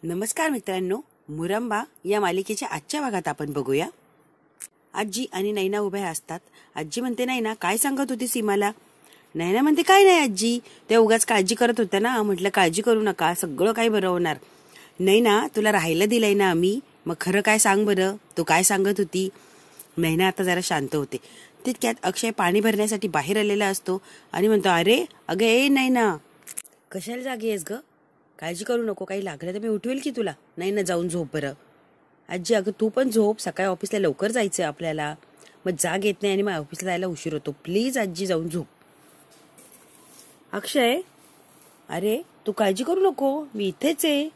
नमस्कार मित्रांनो, मुरंबा या मालिकेच्या आजच्या भागात आपण बघूया. आजी आणि नैना उभ्या असतात. आजी म्हणते, नैना काय सांगत होती सीमाला? नैना म्हणते, काय नाही आजी, त्या उगाच काळजी करत होत्या ना. म्हटलं काळजी करू नका, सगळं काही बरं होणार. नैना, तुला राहायला दिलंय ना आम्ही, मग खरं काय सांग बरं, तू काय सांगत होती? नैना आता जरा शांत होते. तितक्यात अक्षय पाणी भरण्यासाठी बाहेर आलेला असतो आणि म्हणतो, अरे अगं ए नैना, कशाला जागी आहेस ग? काळजी करू नको, काही लागलं तर मी उठवेल की तुला. नाही ना, जाऊन झोप बरं. आजी, अगं तू पण झोप, सकाळी ऑफिसला लवकर जायचंय आपल्याला. मग जाग येत नाही आणि मग ऑफिसला जायला उशीर होतो. प्लीज आजी, जाऊन झोप. अक्षय, अरे तू काळजी करू नको, मी इथेच आहे,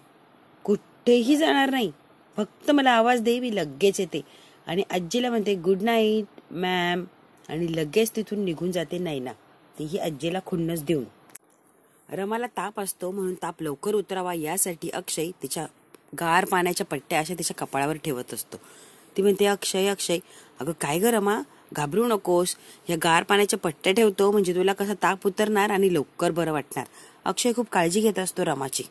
कुठेही जाणार नाही. फक्त मला आवाज दे, मी लगेच येते. आणि आजीला म्हणते, गुड नाईट मॅम, आणि लगेच तिथून निघून जाते नैना, तीही आजीला खुन्नस देऊन. रमाला ताप असतो म्हणून ताप लवकर उतरावा यासाठी अक्षय तिच्या गार पाण्याच्या पट्ट्या अशा तिच्या कपाळावर ठेवत असतो. ती म्हणते, अक्षय अक्षय, अगं काय ग रमा, घाबरू नकोस, या गार पाण्याच्या पट्ट्या ठेवतो म्हणजे तुला कसा ताप उतरणार आणि लवकर बरं वाटणार. अक्षय खूप काळजी घेत असतो रमाची.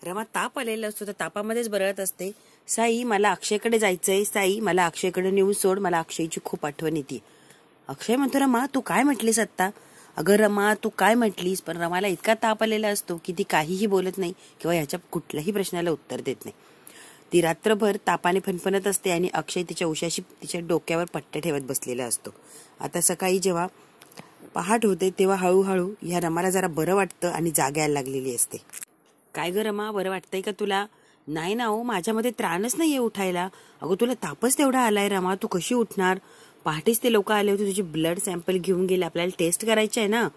रमा ताप आलेला असतो तर तापामध्येच बरळत असते. साई, मला अक्षयकडे जायचंय, साई मला अक्षयकडे नेऊन सोड, मला अक्षयची खूप आठवण येते. अक्षय म्हणतो, रमा तू काय म्हटलीस आत्ता? अगं रमा, तू काय म्हटलीस? पण रमाला इतका ताप आलेला असतो की ती काहीही बोलत नाही किंवा याच्या कुठल्याही प्रश्नाला उत्तर देत नाही. ती रात्रभर तापाने फणफणत असते आणि अक्षय तिच्या उशाशी तिच्या डोक्यावर पट्ट्या ठेवत बसलेला असतो. आता सकाळी जेव्हा पहाट होते तेव्हा हळूहळू ह्या रमाला जरा बरं वाटतं आणि जाग यायला लागलेली असते. काय ग रमा, बरं वाटतंय का तुला? नाही ना हो, माझ्यामध्ये त्राणच नाहीये उठायला. अगं तुला तापच तेवढा आलाय रमा, तू कशी उठणार? पहाटेच ते लोक आले होते, तुझे ब्लड सॅम्पल घेऊन गेले, आपल्याला टेस्ट करायचे आहे ना.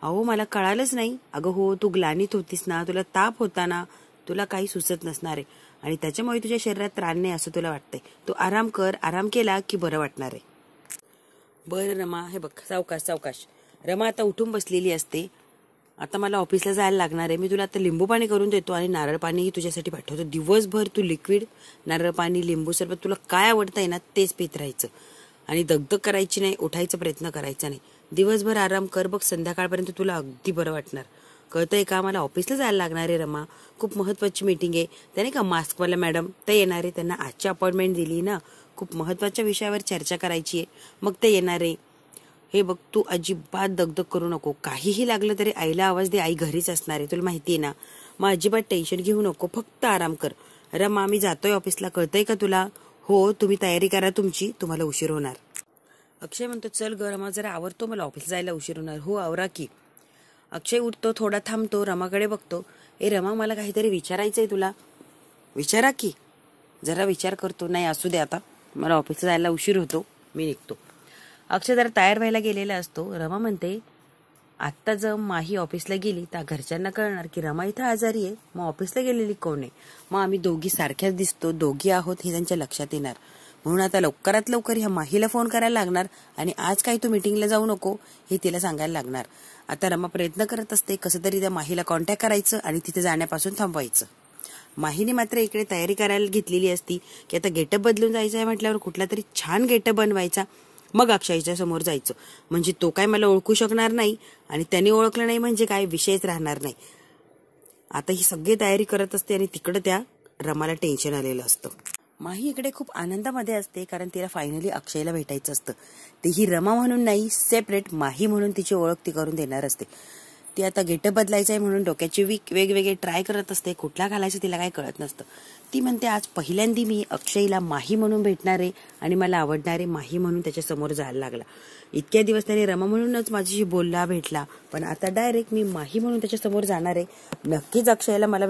अहो मला कळालंच नाही. अगं हो, तू ग्लानीत होतीस ना, तुला ताप होता ना, तुला काही सुचत नसणार आहे आणि त्याच्यामुळे तुझ्या शरीरात त्राण नाही असं तुला वाटतंय. तू आराम कर, आराम केला की बरं वाटणार आहे. बरं रमा, हे बघ, सावकाश सावकाश. रमा आता उठून बसलेली असते. आता मला ऑफिसला जायला लागणार आहे, मी तुला आता लिंबू पाणी करून देतो आणि नारळ पाणीही तुझ्यासाठी पाठवतो. दिवसभर तू लिक्विड, नारळ पाणी, लिंबू सरबत, तुला काय आवडतंय ना तेच पीत राहायचं आणि दगदग करायची नाही, उठायचा प्रयत्न करायचा नाही. दिवसभर आराम कर, बघ संध्याकाळपर्यंत तुला अगदी बरं वाटणार. कळतंय का? मला ऑफिसला जायला लागणार आहे रमा, खूप महत्वाची मीटिंग आहे. त्याने का मास्कवाला मॅडम ते येणार आहे, त्यांना आजची अपॉइंटमेंट दिली ना, खूप महत्वाच्या विषयावर चर्चा करायची आहे, मग ते येणार आहे. हे बघ, तू अजिबात दगदग करू नको, काहीही लागलं तरी आईला आवाज दे, आई घरीच असणार आहे, तुला माहिती आहे ना. मग अजिबात टेन्शन घेऊ नको, फक्त आराम कर. रमा, मी जातोय ऑफिसला, कळतंय का तुला? हो, तुम्ही तयारी करा तुमची, तुम्हाला उशीर होणार. अक्षय म्हणतो, चल ग रमा, जरा आवरतो, मला ऑफिसला जायला उशीर होणार. हो आवरा की. अक्षय उठतो, थोडा थांबतो, रमाकडे बघतो. ए रमा, मला काहीतरी विचारायचंय तुला. विचारा की. जरा विचार करतो. नाही असू दे, आता मला ऑफिसला जायला उशीर होतो, मी निघतो. अक्षय जरा तयार व्हायला गेलेला असतो. रमा म्हणते, आत्ता जर माही ऑफिसला गेली तर घरच्यांना कळणार की रमा इथं आजारी आहे, मग ऑफिसला गेलेली कोण आहे, मग आम्ही दोघी सारख्याच दिसतो, दोघी आहोत हे त्यांच्या लक्षात येणार. म्हणून आता लवकरात लवकर ह्या माहीला फोन करायला लागणार आणि आज काही तू मीटिंगला जाऊ नको हे तिला सांगायला लागणार. आता रमा प्रयत्न करत असते कसं तरी त्या माहीला कॉन्टॅक्ट करायचं आणि तिथे जाण्यापासून थांबवायचं. माहीने मात्र इकडे तयारी करायला घेतलेली असती की आता गेटअप बदलून जायचं आहे म्हटल्यावर कुठला तरी छान गेटअप बनवायचा, मग अक्षयच्या समोर जायचं, म्हणजे तो काय मला ओळखू शकणार नाही आणि त्याने ओळखलं नाही म्हणजे काय विषयच राहणार नाही. आता ही सगळी तयारी करत असते आणि तिकडे त्या रमाला टेन्शन आलेलं असतं. माही इकडे खूप आनंदामध्ये असते कारण तिला फायनली अक्षयला भेटायचं असतं. तीही रमा म्हणून नाही, सेपरेट माही म्हणून तिची ओळख ती करून देणार असते. ती आता गेटअप बदलायचं आहे म्हणून डोक्याची वेगवेगळे ट्राय करत असते, कुठला घालायचं तिला काही कळत नसतं. ती म्हणते, आज पहिल्यांदा मी अक्षयला माही म्हणून भेटणार आहे आणि मला आवडणारे माही म्हणून त्याच्या समोर जायला लागला. इतक्या दिवस त्याने रमा म्हणूनच माझ्याशी बोलला, भेटला, पण आता डायरेक्ट मी माही म्हणून त्याच्या समोर जाणार आहे. नक्कीच अक्षयला मला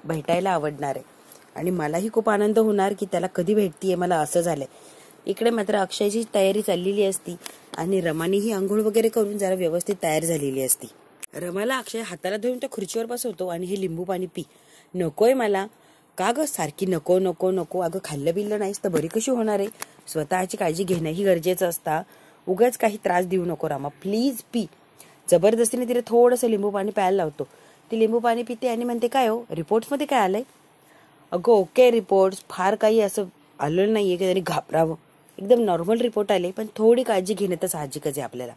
भेटायला आवडणार आहे आणि मलाही खूप आनंद होणार की त्याला कधी भेटतीये मला, असं झालंय. इकडे मात्र अक्षयची तयारी चाललेली असती आणि रमानीही आंघोळ वगैरे करून जरा व्यवस्थित तयार झालेली असती. रमाला अक्षय हाताला धरून त्या खुर्चीवर बसवतो आणि हे लिंबू पाणी पी. नकोय मला. का ग सारखी नको नको नको? अगं खाल्लं बिल्लं नाहीस तर बरी कशी होणार आहे? स्वतःची काळजी घेणंही गरजेचं असतं. उगाच काही त्रास देऊ नको रमा, प्लीज पी. जबरदस्तीने तिला थोडंसं लिंबू पाणी प्यायला लावतो. ती लिंबू पाणी पिते आणि म्हणते, काय हो रिपोर्ट्समध्ये काय आलंय? अगं ओके, रिपोर्ट्स फार काही असं आलेलं नाहीये की त्यांनी घाबरावं, एकदम नॉर्मल रिपोर्ट आले, पण थोडी काळजी घेणं तर साहजिकच आहे आपल्याला.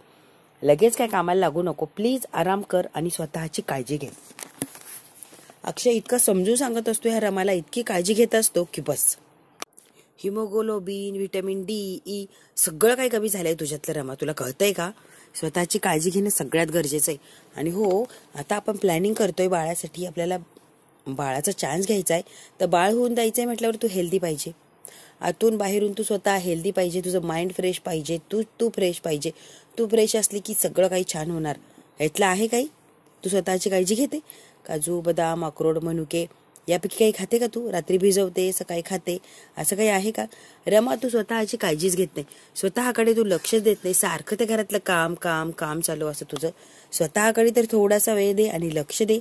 लगेच काय कामाला लागू नको, प्लीज आराम कर आणि स्वतःची काळजी घे. अक्षय इतका समजून सांगत असतो ह्या रमाला, इतकी काळजी घेत असतो की बस. हिमोग्लोबिन, व्हिटॅमिन डी, ई सगळं काही कमी झालंय तुझ्यातलं रमा, तुला कळतंय का? स्वतःची काळजी घेणं सगळ्यात गरजेचं आहे. आणि हो, आता आपण प्लॅनिंग करतोय बाळासाठी, आपल्याला बाळाचा चान्स घ्यायचा आहे, तर बाळ होऊन द्यायचंय म्हटल्यावर तू हेल्दी पाहिजे. आतून बाहेरून तू स्वतः हेल्दी पाहिजे, तुझं माइंड फ्रेश पाहिजे, तू फ्रेश पाहिजे. तू फ्रेश असली की सगळं काही छान होणार. ह्यातलं आहे काही? तू स्वतःची काळजी घेते? काजू, बदाम, अक्रोड, मनुके यापैकी काही खाते का तू? रात्री भिजवते, सकाळी खाते, असं काही आहे का? रमा, तू स्वतःची काळजीच घेत नाही, स्वतःकडे तू लक्षच देत नाही. सारखं ते घरातलं काम काम काम चालू असं तुझं. स्वतःकडे तर थोडासा वेळ दे आणि लक्ष दे,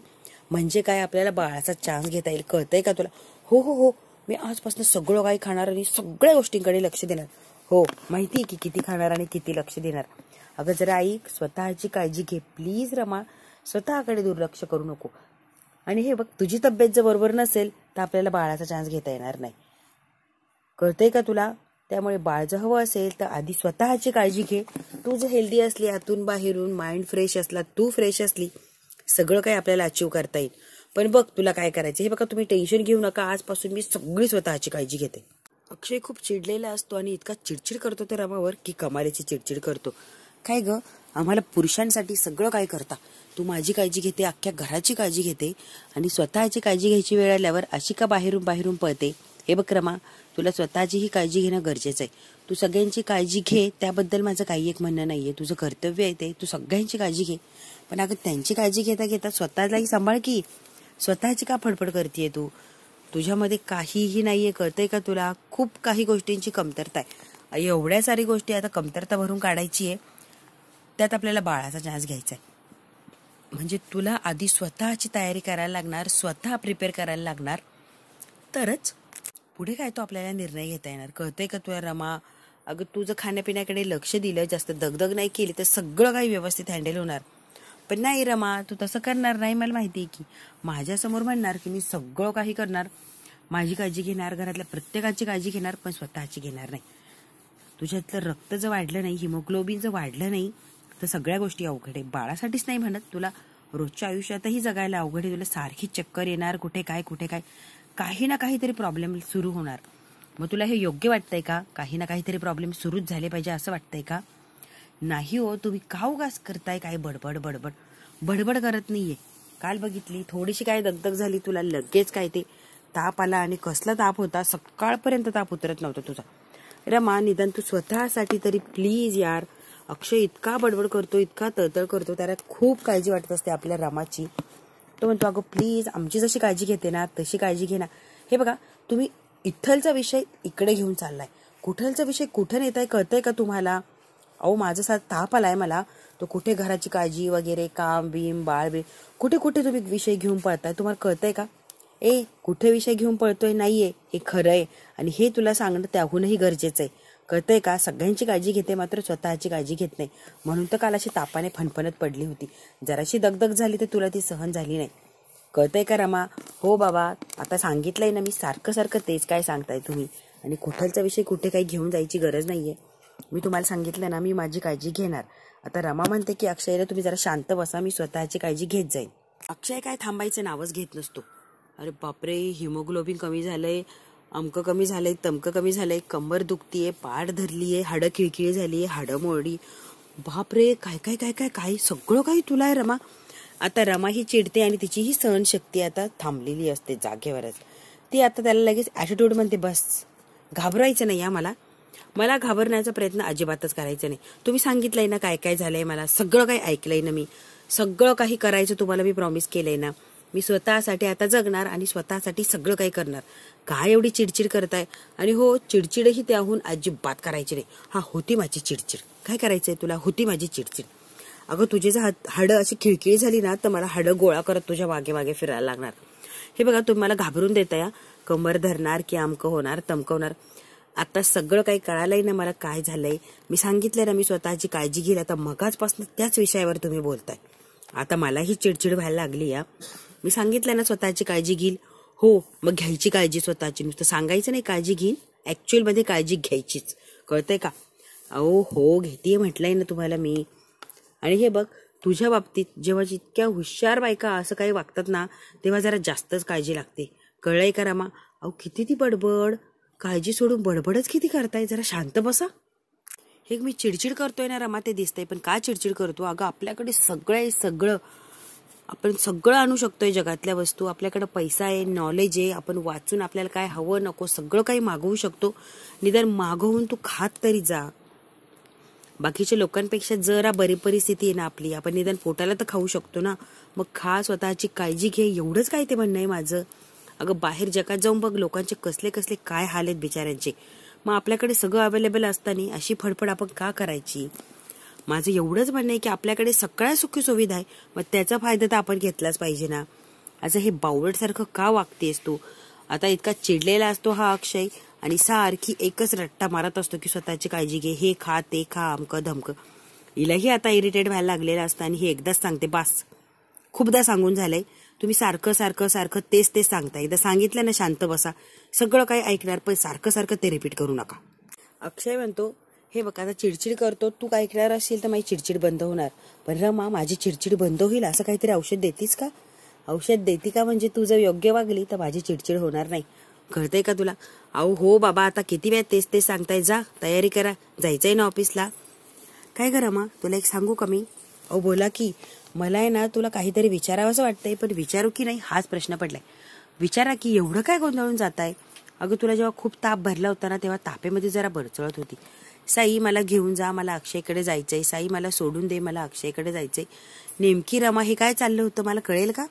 म्हणजे काय आपल्याला बाळाचा चान्स घेता येईल. कळतंय का तुला? हो हो हो, मी आजपासून सगळं काही खाणार आणि सगळ्या गोष्टींकडे लक्ष देणार. हो, माहिती आहे की किती खाणार आणि किती लक्ष देणार. अगं जरा ऐक, स्वतःची काळजी घे प्लीज रमा, स्वतःकडे दुर्लक्ष करू नको. आणि हे बघ, तुझी तब्येत जर बरोबर नसेल तर आपल्याला बाळाचा चान्स घेता येणार नाही. कळतंय का तुला? त्यामुळे बाळ जर हवं असेल तर आधी स्वतःची काळजी घे. तू जर हेल्दी असली, आतून बाहेरून माइंड फ्रेश असला, तू फ्रेश असली, सगळं काही आपल्याला अचीव करता येईल. पण बघ तुला काय करायचं हे बघा, तुम्ही टेन्शन घेऊ नका, आजपासून मी सगळी स्वतःची काळजी घेते. अक्षय खूप चिडलेला असतो आणि इतका चिडचिड करतो त्या रमावर की कमालीची चिडचिड करतो. काय ग, आम्हाला पुरुषांसाठी सगळं काय करता, तू माझी काळजी घेते, अख्ख्या घराची काळजी घेते आणि स्वतःची काळजी घ्यायची वेळ आल्यावर अशी का बाहेरून बाहेरून पळते? हे बघ रमा, तुला स्वतःची ही काळजी घेणं गरजेचं आहे. तू सगळ्यांची काळजी घे, त्याबद्दल माझं काही एक म्हणणं नाहीये, तुझं कर्तव्य आहे ते, तू सगळ्यांची काळजी घे. पण अगं त्यांची काळजी घेता घेता स्वतःलाही सांभाळ की. स्वतःची का फडफड करतेय तू? तुझ्यामध्ये काहीही नाहीये, कळतंय का तुला? खूप काही गोष्टींची कमतरता आहे. एवढ्या सारी गोष्टी आता कमतरता भरून काढायची आहे, त्यात आपल्याला बाळाचा चान्स घ्यायचा आहे. म्हणजे तुला आधी स्वतःची तयारी करायला लागणार, स्वतः प्रिपेअर करायला लागणार, तरच पुढे काय तो आपल्याला निर्णय घेता येणार. कळतंय का तुला रमा? अगं तुझं खाण्यापिण्याकडे लक्ष दिलं, जास्त दगदग नाही केली तर सगळं काही व्यवस्थित हँडल होणार. पण नाही रमा, तू तसं करणार नाही, मला माहिती आहे की. माझ्यासमोर म्हणणार की मी सगळं काही करणार, माझी काळजी घेणार, घरातल्या प्रत्येकाची काळजी घेणार, पण स्वतःची घेणार नाही. तुझ्यातलं रक्त जर वाढलं नाही, हिमोग्लोबिन जर वाढलं नाही तर सगळ्या गोष्टी अवघड आहे. बाळासाठीच नाही म्हणत, तुला रोजच्या आयुष्यातही जगायला अवघड आहे. तुला सारखी चक्कर येणार, कुठे काय काही ना काहीतरी प्रॉब्लेम सुरू होणार. मग तुला हे योग्य वाटतंय का? काही ना काहीतरी प्रॉब्लेम सुरूच झाले पाहिजे असं वाटतंय का? नाही हो, तुम्ही का उगाच करताय काय बडबड बडबड? बडबड करत नाहीये. काल बघितली, थोडीशी काय दगदग झाली तुला, लगेच काय ते ताप आला, आणि कसला ताप होता, सकाळपर्यंत ताप उतरत नव्हता तुझा. रमा, निदान तू स्वतःसाठी तरी प्लीज यार. अक्षय इतका बडबड करतो, इतका तळतळ करतो, त्याला खूप काळजी वाटत असते आपल्या रमाची. तो म्हणतो अगं प्लीज, आमची जशी काळजी घेते ना तशी काळजी घे ना. हे बघा, तुम्ही इथलचा विषय इकडे घेऊन चाललाय, कुठलचा विषय कुठं नेताय, कळतंय का तुम्हाला? अहो माझा साथ ताप आलाय मला, तो कुठे घराची काळजी वगैरे, काम बीम, बाळ बी, कुठे कुठे तुम्ही विषय घेऊन पळताय, तुम्हाला कळतंय का? कुठे विषय घेऊन पळतोय नाहीये, हे खरं आहे आणि हे तुला सांगणं त्याहूनही गरजेचं आहे. कळतंय का? सगळ्यांची काळजी घेते मात्र स्वतःची काळजी घेत नाही, म्हणून तर काल अशी तापाने फणफणत पडली होती. जराशी दगदग झाली तर तुला ती सहन झाली नाही. कळतंय का रमा? हो बाबा, आता सांगितलंय ना मी, सारखं सारखं तेच काय सांगताय तुम्ही, आणि कुठलचा विषय कुठे काही घेऊन जायची गरज नाहीये. मी तुम्हाला सांगितलं ना, मी माझी काळजी घेणार. आता रमा म्हणते की अक्षयला तुम्ही जरा शांत बसा, मी स्वतःची काळजी घेत जाईन. अक्षय काय थांबायचं नावच घेत नसतो. अरे बापरे, हिमोग्लोबिन कमी झालंय, अमकं कमी झालंय, तमकं कमी झालंय, कंबर दुखतीये, पाठ धरलीये, हाडं खिळखिळी झालीये, हाडं मोडली, बापरे काय काय काय काय काय सगळं काही तुला आहे रमा. आता रमा ही चिडते आणि तिची ही सहनशक्ती आता थांबलेली असते जागेवरच. ती आता त्याला लगेच ॲटिट्यूड म्हणते, बस घाबरायचं नाही मला घाबरण्याचा प्रयत्न अजिबातच करायचा नाही. तुम्ही सांगितलंय ना काय काय झालंय, मला सगळं काही ऐकलंय ना, मी सगळं काही करायचं तुम्हाला मी प्रॉमिस केलंय ना. मी स्वतःसाठी आता जगणार आणि स्वतःसाठी सगळं काही करणार. काय एवढी चिडचिड करताय? आणि हो, चिडचिडही त्याहून अजिबात करायची नाही. हा, होती माझी चिडचिड, काय करायचंय तुला, होती माझी चिडचिड. अगं तुझी जर हाडं अशी खिळखिळी झाली ना तर मला हाडं गोळा करत तुझ्या मागे मागे फिरायला लागणार. हे बघा, तुम्ही मला घाबरून देताय, कंबर धरणार की अमकं होणार तमकं होणार. आता सगळं काही कळालंय ना मला काय झालंय. मी सांगितलंय ना मी स्वतःची काळजी घेईल. आता मगाचपासून त्याच विषयावर तुम्ही बोलताय. आता मलाही चिडचिड व्हायला लागली या. मी सांगितलं ना स्वतःची काळजी घेईल. हो, मग घ्यायची काळजी स्वतःची, नुसतं सांगायचं नाही काळजी घेईन, ऍक्च्युअल मध्ये काळजी घ्यायचीच. कळतंय का? अहो हो, घेतेय म्हटलंय ना तुम्हाला मी. आणि हे बघ, तुझ्या बाबतीत जेव्हा जितक्या हुशार बायका असं काही वागतात ना, तेव्हा जरा जास्तच काळजी लागते. कळलंय का रमा? अहो किती ती बडबड, काळजी सोडून बडबडच किती करताय, जरा शांत बसा. हे मी चिडचिड करतोय ना रमा, ते दिसतंय, पण का चिडचिड करतो? अगं आपल्याकडे सगळं आपण सगळं आणू शकतोय, जगातल्या वस्तू आपल्याकडे, पैसा आहे, नॉलेज आहे, आपण वाचून आपल्याला काय हवं नको सगळं काही मागवू शकतो. निदान मागवून तू खात तरी जा. बाकीच्या लोकांपेक्षा जरा बरी परिस्थिती आहे ना आपली, आपण निदान पोटाला तर खाऊ शकतो ना. मग खा, स्वतःची काळजी घे, एवढंच काय ते म्हणणं आहे माझं. अगं बाहेर जगात जाऊन बघ, लोकांचे कसले कसले काय हाल आहेत बिचाऱ्यांचे. मग आपल्याकडे सगळं अवेलेबल असताना अशी फडफड आपण का करायची? माझं एवढंच म्हणणं आहे की आपल्याकडे सगळ्या सुखी सुविधा आहे, मग त्याचा फायदा तर आपण घेतलाच पाहिजे ना. असं हे बावळटसारखं का वागतेस तू? आता इतका चिडलेला असतो हा अक्षय आणि सारखी एकच रट्टा मारत असतो की स्वतःची काळजी घे, हे खा ते खा, अमकं धमकं. हिलाही आता इरिटेट व्हायला लागलेलं असतं आणि हे एकदाच सांगते, बास खूपदा सांगून झालंय, तुम्ही सारखं सारखं सारखं तेच सांगता. एकदा सांगितलं ना शांत बसा, सगळं काही ऐकणार, पण सारखं सारखं ते रिपीट करू नका. अक्षय म्हणतो, हे बघ आता चिडचिड करतो, तू काय ऐकणार असेल तर माझी चिडचिड बंद होणार. पण रमा, माझी चिडचिड बंद होईल असं काहीतरी औषध देतीस का? औषध देती का म्हणजे तू जर योग्य वागली तर माझी चिडचिड होणार नाही, कळतंय का तुला? अहो हो बाबा, आता किती वेळ तेच सांगताय, जा तयारी करा, जायचंय ना ऑफिसला. काय ग रमा, तुला एक सांगू का मी? अहो बोला की. मला आहे ना तुला काहीतरी विचारावंसं वाटतंय, पण विचारू की नाही हाच प्रश्न पडलाय. विचारा की, एवढं काय गोंधळून जाताय? अगं तुला जेव्हा खूप ताप भरला होता ना, तेव्हा तापेमध्ये जरा बरचळत होती. साई मला घेऊन जा, मला अक्षयकडे जायचंय, साई मला सोडून दे, मला अक्षयकडे जायचंय. नेमकी रमा हे काय चाललं होतं मला कळेल का?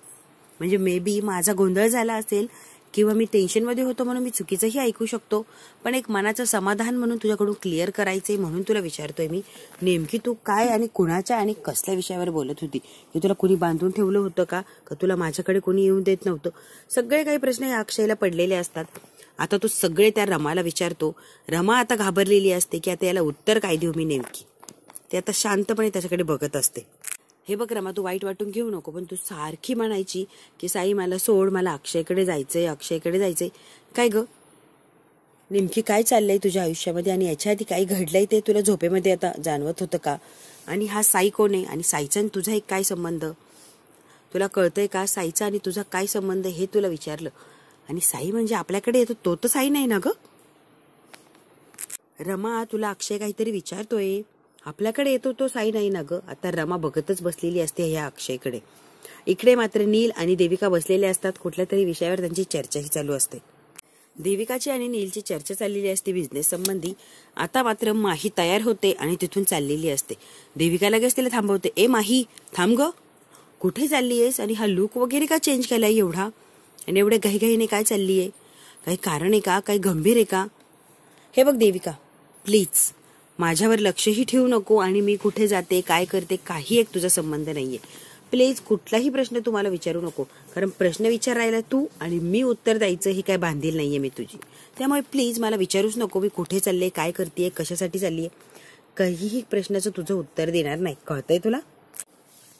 म्हणजे मे बी माझा गोंधळ झाला असेल किंवा मी टेन्शनमध्ये होतो म्हणून मी चुकीचंही ऐकू शकतो, पण एक मनाचं समाधान म्हणून तुझ्याकडून क्लिअर करायचंय म्हणून तुला विचारतोय मी. नेमकी तू काय आणि कुणाच्या आणि कसल्या विषयावर बोलत होती? की तुला कुणी बांधून ठेवलं होतं का तुला माझ्याकडे कोणी येऊन देत नव्हतं? सगळे काही प्रश्न या अक्षयला पडलेले असतात. आता तू सगळे त्या रमाला विचारतो. रमा आता घाबरलेली असते की आता याला उत्तर काय देऊ मी नेमकी. ते आता शांतपणे त्याच्याकडे बघत असते. हे बघ रमा, तू वाईट वाटून घेऊ नको, पण तू सारखी म्हणायची की साई मला सोड, मला अक्षयकडे जायचंय, अक्षयकडे जायचंय. काय ग, नेमकी काय चाललंय तुझ्या आयुष्यामध्ये आणि याच्या आधी काही घडलंय ते तुला झोपेमध्ये आता जाणवत होतं का? आणि हा साई कोण आहे आणि साईचा आणि तुझा एक काय संबंध? तुला कळतंय का साईचा आणि तुझा काय संबंध हे तुला विचारलं. आणि साई म्हणजे आपल्याकडे येतो तो तर साई नाही ना ग? रमा, तुला अक्षय काहीतरी विचारतोय, आपल्याकडे येतो तो साई नाही ना ग? आता रमा बघतच बसलेली असते ह्या अक्षयकडे. इकडे मात्र नील आणि देविका बसलेले असतात, कुठल्या तरी विषयावर त्यांची चर्चाही चालू असते. देविकाची आणि नीलची चर्चा चाललेली असते बिझनेस संबंधी. आता मात्र माही तयार होते आणि तिथून चाललेली असते. देविका लगेच तिला थांबवते. ए माही, थांब ग, कुठे चालली आहेस? आणि हा लुक वगैरे का चेंज केलाय एवढा? आणि एवढ्या घाईघाईने काय चालली आहे? काही कारण आहे का? काही गंभीर आहे का? हे बघ देविका, प्लीज माझ्यावर लक्षही ठेवू नको आणि मी कुठे जाते काय करते काही एक तुझा संबंध नाहीये. प्लीज कुठलाही प्रश्न तुम्हाला विचारू नको, कारण प्रश्न विचारायला तू आणि मी उत्तर द्यायचं ही काय बांधील नाहीये मी तुझी. त्यामुळे प्लीज मला विचारूच नको मी कुठे चालले, काय करतेय, कशासाठी चाललीये. काहीही प्रश्नाचं तुझं उत्तर देणार नाही, कळतंय तुला?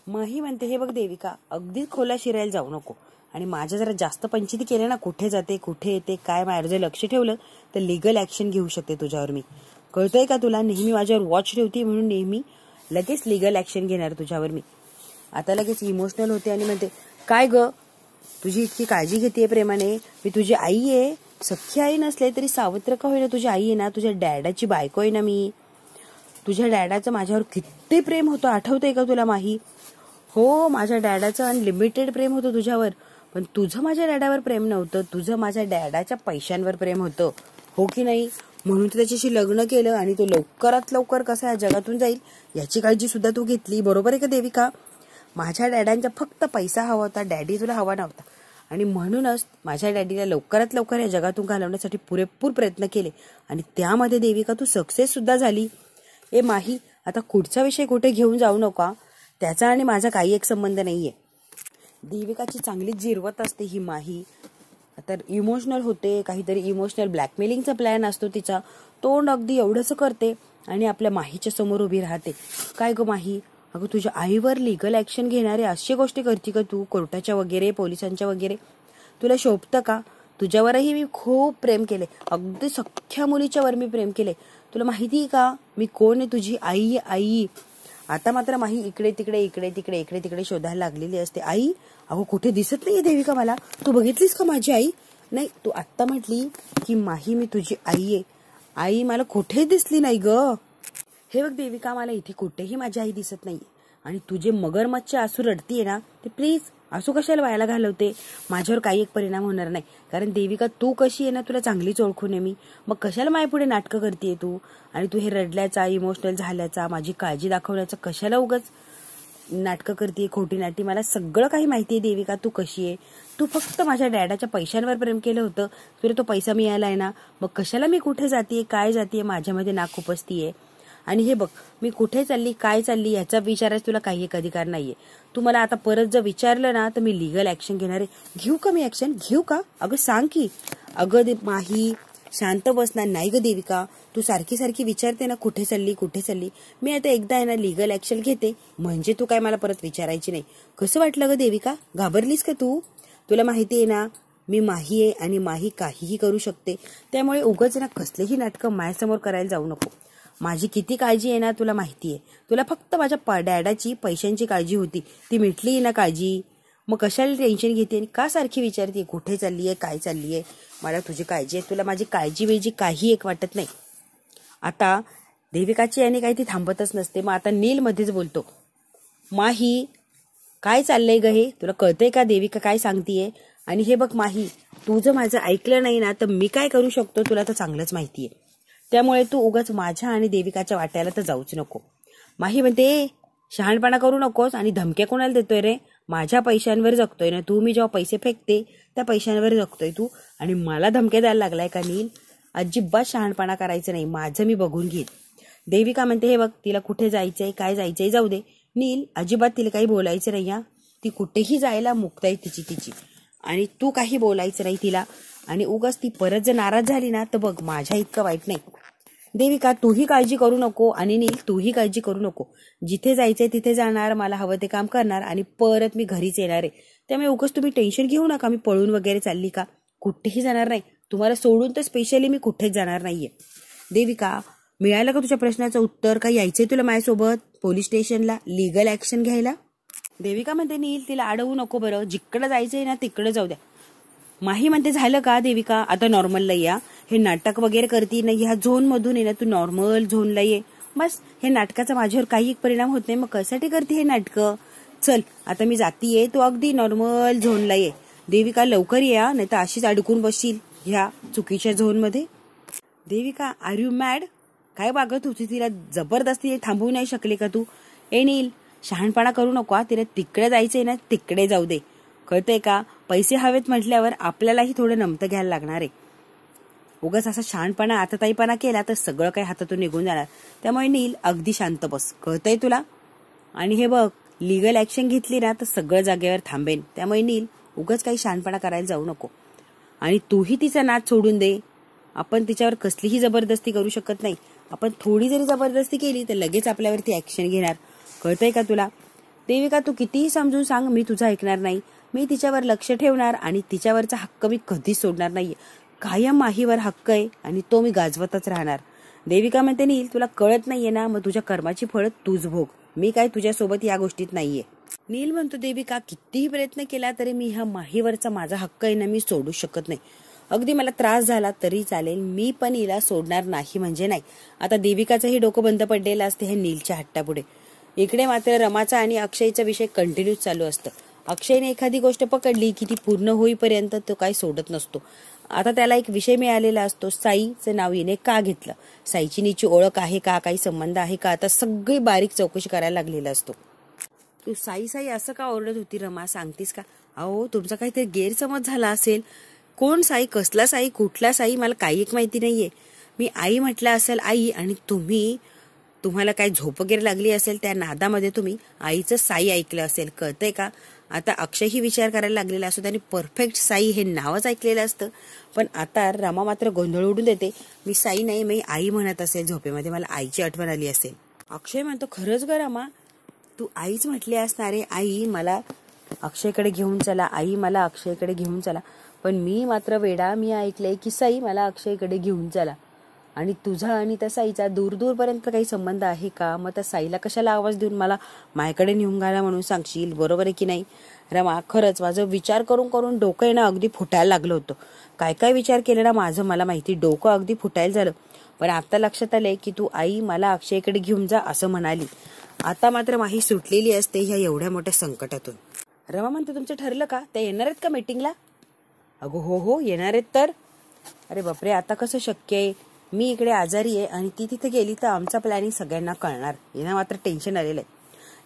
माही म्हणते, हे बघ देविका, अगदीच खोला शिरायला जाऊ नको आणि माझ्या जरा जास्त पंचायती केल्या ना, कुठे जाते कुठे येते काय, माझ्यावर जर लक्ष ठेवलं तर लिगल ऍक्शन घेऊ शकते तुझ्यावर मी. कळतंय का तुला? नेहमी माझ्यावर वॉच ठेवते म्हणून नेहमी लगेच लिगल ऍक्शन घेणार तुझ्यावर मी. आता लगेच इमोशनल होते आणि म्हणते, काय ग, तुझी इतकी काळजी घेते प्रेमाने, मी तुझी आई आहे, सख्खी आई नसले तरी सावत्र का होईना तुझी आई आहे ना, तुझ्या डॅडाची बायको आहे ना मी. तुझ्या डॅडाचं माझ्यावर किती प्रेम होतं आठवतंय का तुला माही? हो, माझ्या डॅडाचं अनलिमिटेड प्रेम होतं तुझ्यावर, पण तुझं माझ्या डॅडावर प्रेम नव्हतं, तुझं माझ्या डॅडाच्या पैशांवर प्रेम होतं, हो की नाही? म्हणून तू त्याच्याशी लग्न केलं आणि तो लवकरात लवकर कसा या जगातून जाईल याची काळजी सुद्धा तू घेतली, बरोबर आहे का देविका? माझ्या डॅडांचा फक्त पैसा हवा होता, डॅडी तुला हवा नव्हता, आणि म्हणूनच माझ्या डॅडीला लवकरात लवकर या जगातून घालवण्यासाठी पुरेपूर प्रयत्न केले आणि त्यामध्ये देविका तू सक्सेस सुद्धा झाली. ए माही, आता पुढचा विषय कुठे घेऊन जाऊ नका, त्याचा आणि माझा काही एक संबंध नाहीये. देविकाची चांगलीच जिरवत असते ही माही. तर इमोशनल होते, काहीतरी इमोशनल ब्लॅकमेलिंगचा प्लॅन असतो तिचा, तोंड अगदी एवढंच करते आणि आपल्या माहीच्या समोर उभी राहते. काय ग माही, अगं तुझ्या आईवर लिगल ऍक्शन घेणारे अशी गोष्टी करते का तू, कोर्टाच्या वगैरे पोलिसांच्या वगैरे? तुला शोभतं का? तुझ्यावरही मी खूप प्रेम केले, अगदी सख्ख्या मुलीच्या वर मी प्रेम केले. तुला माहिती आहे का मी कोण आहे? तुझी आई. आई आता मात्र माही इकडे तिकडे शोधायला लागलेली असते. आई, अहो कुठे दिसत नाहीये देविका मला. तू बघितलीस का माझी आई? नाही, तू आत्ता म्हटली की माही मी तुझी आई आहे. आई मला कुठे दिसली नाही ग. हे बघ देविका, मला इथे कुठेही माझी आई दिसत नाहीये. आणि तुझे मगरमच्छ आसू रडतीये ना, ते प्लीज आसू कशाला व्हायला घालवते. माझ्यावर काही एक परिणाम होणार नाही. कारण देविका तू कशी आहे ना, तुला चांगलीच ओळखून आहे मी. मग कशाला माझ्या पुढे नाटकं करतेय तू. आणि तू हे रडल्याचा, इमोशनल झाल्याचा, माझी काळजी दाखवण्याचा कशाला उगाच नाटकं करते, खोटी नाटी. मला सगळं काही माहितीये देविका तू कशी आहे. तू फक्त माझ्या डॅडाच्या पैशांवर प्रेम केलं होतं. तुला तो पैसा मिळाला आहे ना, मग कशाला मी कुठे जातीये, काय जातीये, माझ्यामध्ये नाक खुपसतीये. आणि हे बघ, मी कुठे चालली, काय चालली याचा विचारायचा तुला काही एक अधिकार नाहीये. तू मला आता परत जर विचारलं ना, तर मी लीगल ऍक्शन घेणार आहे. घेऊ का मी ऍक्शन? घेऊ का? अगं सांग की. अगं माही, शांत बसणार नाही ग देविका. तू सारखी सारखी विचारते ना कुठे चालली. मी आता एकदा आहे ना लीगल ऍक्शन घेते, म्हणजे तू काय मला परत विचारायची नाही. कसं वाटलं ग देविका? घाबरलीस का तू? तुला माहिती आहे ना, मी माही आहे आणि माही काहीही करू शकते. त्यामुळे उगाच ना कसलेही नाटकं माझ्यासमोर करायला जाऊ नको. माझी किती काळजी आहे ना तुला माहिती आहे. तुला फक्त माझ्या डॅडाची पैशांची काळजी होती, ती मिटली ना काळजी. मग कशाला टेन्शन घेते आणि का सारखी विचारते कुठे चाललीये, काय चाललीये. मला तुझी काळजी आहे, तुला माझी काळजी वेळजी काही एक वाटत नाही. आता देविकाची याने काही ती थांबतच नसते. मग आता नील मध्येच बोलतो, माही काय चाललंय ग हे, तुला कळतंय का देविका काय सांगतीये. आणि हे बघ माही, तू जर माझं ऐकलं नाही ना, तर मी काय करू शकतो तुला तर चांगलंच माहितीये. त्यामुळे तू उगाच माझ्या आणि देविकाच्या वाट्याला तर जाऊच नको. माही म्हणते, शहाणपणा करू नकोस. आणि धमक्या कोणाला देतोय रे? माझ्या पैशांवर जगतोय ना तू. मी जेव्हा पैसे फेकते त्या पैशांवर जगतोय तू, आणि मला धमक्या द्यायला लागलाय का नील? अजिबात शहाणपणा करायचं नाही, माझं मी बघून घेईन. देविका म्हणते, हे बघ, तिला कुठे जायचंय, काय जायचंय जाऊ दे. नील, अजिबात तिला काही बोलायचं नाही हा. ती कुठेही जायला मुक्त आहे तिची. आणि तू काही बोलायचं नाही तिला. आणि उगाच ती परत जर नाराज झाली ना, तर बघ माझ्या इतकं वाईट नाही. देविका तूही काळजी करू नको, आणि नील तूही काळजी करू नको. जिथे जायचंय तिथे जाणार, मला हवं ते काम करणार, आणि परत मी घरीच येणार आहे. त्यामुळे उगाच तुम्ही टेन्शन घेऊ नका. मी पळून वगैरे चालली का? कुठेही जाणार नाही. तुम्हाला सोडून तर स्पेशली मी कुठेच जाणार नाहीये. देविका, मिळालं का तुझ्या प्रश्नाचं उत्तर? काय यायचंय तुला माझ्यासोबत पोलीस स्टेशनला लीगल ऍक्शन घ्यायला? देविका म्हणते, नील तिला अडवू नको बरं. जिकडे जायचंय ना तिकडे जाऊ द्या. माही म्हणते, झालं का देविका? आता नॉर्मलला या. हे नाटक वगैरे करती ना, ह्या झोन मधून आहे ना, तू नॉर्मल झोनला ये. बस, हे नाटकाचा माझ्यावर काही परिणाम होत नाही. मग कशासाठी करते हे नाटकं? चल आता मी जातीये, तू अगदी नॉर्मल झोनला ये. देविका लवकर या, नाही तर अशीच अडकून बसशील ह्या चुकीच्या झोन मध्ये. Devika, are you mad? काय वागत होती तिला जबरदस्ती थांबवू नाही शकले का तू? ए नील, शहाणपणा करू नको. तिला तिकडे जायचंय ना तिकडे जाऊ दे. कळतंय का? पैसे हवेत म्हटल्यावर आपल्यालाही थोडं नमतं घ्यायला लागणार आहे. उगाच असा शहाणपणा आताताईपणा केला तर सगळं काही हातातून निघून जाणार. त्यामुळे नील अगदी शांत बस. कळतंय तुला? आणि हे बघ, लीगल ऍक्शन घेतली ना तर सगळं जागेवर थांबेन. त्यामुळे नील उगाच काही शहाणपणा करायला जाऊ नको. आणि तूही तिचा नाच सोडून दे. आपण तिच्यावर कसलीही जबरदस्ती करू शकत नाही. आपण थोडी जरी जबरदस्ती केली तर लगेच आपल्यावरती ऍक्शन घेणार. कळतंय का तुला? देविका, तू कितीही समजून सांग, मी तुझं ऐकणार नाही. मी तिच्यावर लक्ष ठेवणार आणि तिच्यावरचा हक्क मी कधीच सोडणार नाहीये. कायम माहीवर हक्क आहे आणि तो मी गाजवतच राहणार. देविका म्हणते, नील तुला कळत नाहीये ना, मग तुझ्या कर्माची फळ तूच भोग. मी काय तुझ्यासोबत या गोष्टीत नाहीये. नील म्हणतो, देविका कितीही प्रयत्न केला तरी मी ह्या माहीवरचा माझा हक्क आहे ना, मी सोडू शकत नाही. अगदी मला त्रास झाला तरी चालेल, मी पण हिला सोडणार नाही म्हणजे नाही. आता देविकाचंही डोकं बंद पडलेलं असते हे नीलच्या हट्टापुढे. इकडे मात्र रमाचा आणि अक्षयचा विषय कंटिन्यू चालू असतं. अक्षयने एखादी गोष्ट पकडली की ती पूर्ण होईपर्यंत तो काही सोडत नसतो. आता त्याला एक विषय मिळालेला असतो, साईचं नाव हिने का घेतलं, साईची नीची ओळख आहे का, काही संबंध आहे का, आता सगळी बारीक चौकशी करायला लागलेला असतो. तू साई साई असं का ओरडत होती रमा, सांगतीस का? अहो तुमचा काहीतरी गैरसमज झाला असेल. कोण साई, कसला साई, कुठला साई, मला काही एक माहिती नाहीये. मी आई म्हटलं असेल आई, आणि तुम्हाला काय झोप वगैरे लागली असेल त्या नादामध्ये तुम्ही आईचं साई ऐकलं असेल. कळतंय का? आता अक्षयही विचार करायला लागलेला असतो, त्याने परफेक्ट साई हे नावच ऐकलेलं असतं. पण आता रमा मात्र गोंधळ उडून देते. मी साई नाही, मी आई म्हणत असेल झोपेमध्ये, मला आईची आठवण आली असेल. अक्षय म्हणतो, खरंच ग रमा, तू आईच म्हटली असणारे. आई मला अक्षयकडे घेऊन चला, आई मला अक्षयकडे घेऊन चला. पण मी मात्र वेडा, मी ऐकलंय की साई मला अक्षयकडे घेऊन चला. आणि तुझा आणि त्या साईचा दूरपर्यंत काही संबंध आहे का? मग त्या साईला कशाला आवाज देऊन मला माझ्याकडे नेऊन घाला म्हणून सांगशील? बरोबर आहे की नाही? रमा, खरंच माझं विचार करून करून डोकं आहे ना अगदी फुटायला लागलं होतं. काय काय विचार केले ना माझं मला माहिती, डोकं अगदी फुटायला झालं. पण आता लक्षात आलंय की तू आई मला अक्षयकडे घेऊन जा असं म्हणाली. आता मात्र माही सुटलेली असते ह्या एवढ्या मोठ्या संकटातून. रमा म्हणते, तुमचं ठरलं का? ते येणार आहेत का मीटिंगला? अगो हो येणार आहेत तर. अरे बापरे, आता कसं शक्य आहे? मी इकडे आजारी आहे आणि ती तिथे गेली तर आमचा प्लॅनिंग सगळ्यांना कळणार. यांना मात्र टेन्शन आलेलं आहे.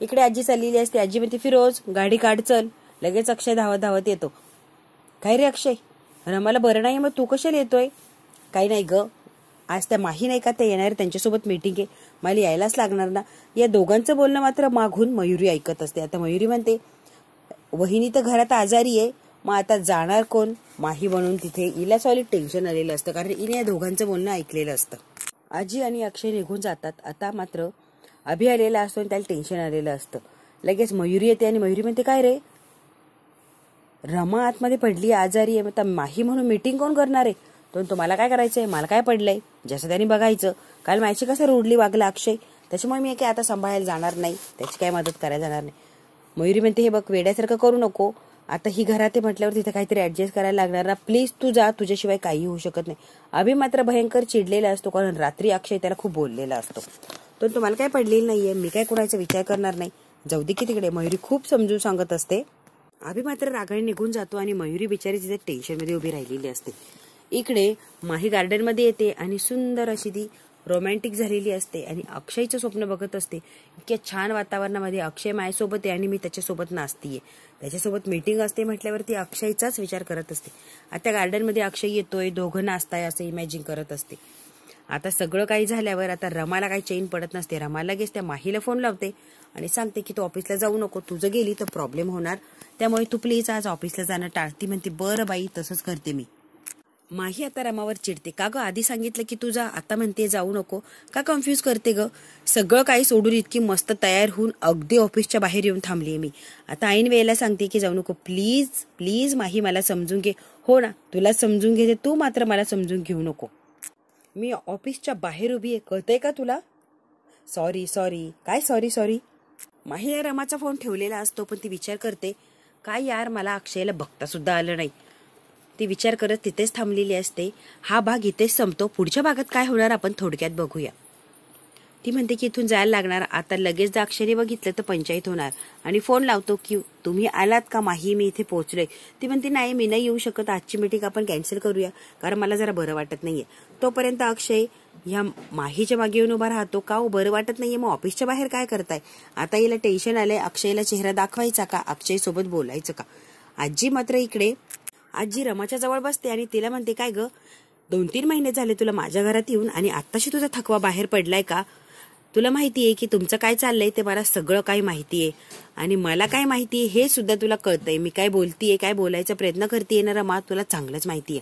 इकडे आजी चाललेली असते. आजी म्हणते, फिरोज गाडी काढ चल. लगेच अक्षय धावत धावत येतो. काय रे अक्षय, रमाला बरं नाही मग तू कशाला येतोय? काही नाही ग, आज त्या माही नाही का ते येणार, त्यांच्यासोबत मीटिंग आहे, मला यायलाच लागणार ना. या दोघांचं बोलणं मात्र मागून मयुरी ऐकत असते. आता मयुरी म्हणते, वहिनी तर घरात आजारी आहे, मग आता जाणार कोण? माही म्हणून तिथे हिला सॉलिड टेन्शन आलेलं असतं, कारण हिने या दोघांचं बोलणं ऐकलेलं असतं. आजी आणि अक्षय निघून जातात. आता मात्र अभि आलेला असतो आणि त्याला टेन्शन आलेलं असतं. लगेच मयुरी येते आणि मयुरी म्हणते, काय रे, रमा आतमध्ये पडली आजारी आहे, मग माही म्हणून मीटिंग कोण करणार आहे? तो तुम्हाला काय करायचंय? मला काय पडलंय? जसं त्यांनी बघायचं. काल माझी कसं रोडली वागला अक्षय, त्याच्यामुळे मी काय आता सांभाळायला जाणार नाही, त्याची काय मदत करायला जाणार नाही. मयुरी म्हणते, हे बघ वेड्यासारखं करू नको, आता ही घरात आहे म्हटल्यावर तिथे काहीतरी ऍडजस्ट करायला लागणार ना, प्लीज तू जा, तुझ्याशिवाय काही होऊ शकत नाही. अभि मात्र भयंकर चिडलेला असतो, कारण रात्री अक्षय त्याला खूप बोललेला असतो. तो तुम्हाला काय पडलेलं नाहीये, मी काय कोणाचा विचार करणार नाही, जाऊ दे की तिकडे. मयुरी खूप समजून सांगत असते. अभि मात्र रागाने निघून जातो आणि मयुरी बिचारी तिथे टेन्शनमध्ये उभी राहिलेली असते. इकडे माही गार्डनमध्ये येते आणि सुंदर अशी ती रोमॅन्टिक झालेली असते आणि अक्षयचं स्वप्न बघत असते. इतक्या छान वातावरणामध्ये अक्षय माझ्यासोबत आहे आणि मी त्याच्यासोबत नाचतीये, त्याच्यासोबत मीटिंग असते म्हटल्यावरती अक्षयचाच विचार करत असते. आता गार्डनमध्ये अक्षय येतोय, दोघं नाचताय असं इमॅजिन करत असते. आता सगळं काही झाल्यावर आता रमाला काही चैन पडत नसते. रमा लगेच त्या माहीला फोन लावते आणि सांगते की तू ऑफिसला जाऊ नको, तुझं गेली तर प्रॉब्लेम होणार, त्यामुळे तू प्लीज आज ऑफिसला जाणं टाळ. ती म्हणते, बरं बाई तसंच करते मी. माही आता रमावर चिडते, का ग आधी सांगितलं की तुझा, आता म्हणते जाऊ नको, का कन्फ्यूज करते ग? सगळं काही सोडून इतकी मस्त तयार होऊन अगदी ऑफिसच्या बाहेर येऊन थांबलीये मी, आता ऐन वेळेला सांगते की जाऊ नको. प्लीज प्लीज माही मला समजून घे. हो ना, तुला समजून घेते, तू मात्र मला समजून घेऊ नको. मी ऑफिसच्या बाहेर उभी आहे, कळतंय का तुला? Sorry sorry. काय सॉरी सॉरी? माही रमाचा फोन ठेवलेला असतो, पण ती विचार करते, काय यार मला अक्षयला बघता सुद्धा आलं नाही. ती विचार करत तिथेच थांबलेली असते. हा भाग इथेच संपतो. पुढच्या भागात काय होणार आपण थोडक्यात बघूया. ती म्हणते की इथून जायला लागणार, आता लगेच जर अक्षयने बघितलं तर पंचायत होणार, आणि फोन लावतो की तुम्ही आलात का माही, मी इथे पोहोचलोय. ती म्हणते, नाही मी नाही येऊ शकत, आजची मीटिंग आपण कॅन्सल करूया, कारण मला जरा बरं वाटत नाहीये. तोपर्यंत अक्षय ह्या माहीच्या मागे येऊन उभा राहतो. का बरं वाटत नाहीये, मग ऑफिसच्या बाहेर काय करताय? आता हिला टेन्शन आलंय, अक्षयला चेहरा दाखवायचा का, अक्षय सोबत बोलायचं का? आजी मात्र इकडे, आजी रमाच्या जवळ बसते आणि तिला म्हणते, काय ग 2-3 महिने झाले तुला माझ्या घरात येऊन आणि आत्ताशी तुझा थकवा बाहेर पडलाय का? तुला माहितीये की तुमचं काय चाललंय ते, मला सगळं काही माहितीये आणि मला काय माहितीये हे सुद्धा तुला कळतंय. मी काय बोलतीये, काय बोलायचा प्रयत्न करतेय ना रमा, तुला चांगलंच माहितीये.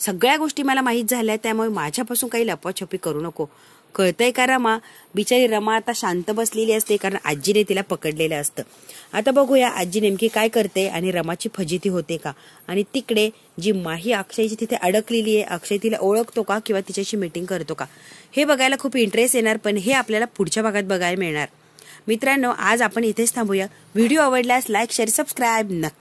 सगळ्या गोष्टी मला माहीत झाल्या, त्यामुळे माझ्यापासून काही लपवाछपी करू नको, कळतंय का रमा? बिचारी रमा आता शांत बसलेली असते, कारण आजीने तिला पकडलेलं असतं. आता बघूया आजी नेमकी काय करते आणि रमाची फजिती होते का. आणि तिकडे जी माही अक्षयची तिथे अडकलेली आहे, अक्षय तिला ओळखतो का किंवा तिच्याशी मीटिंग करतो का, हे बघायला खूप इंटरेस्ट येणार, पण हे आपल्याला पुढच्या भागात बघायला मिळणार. मित्रांनो, आज आपण इथेच थांबूया. व्हिडिओ आवडल्यास लाईक, शेअर, सबस्क्राईब नक्की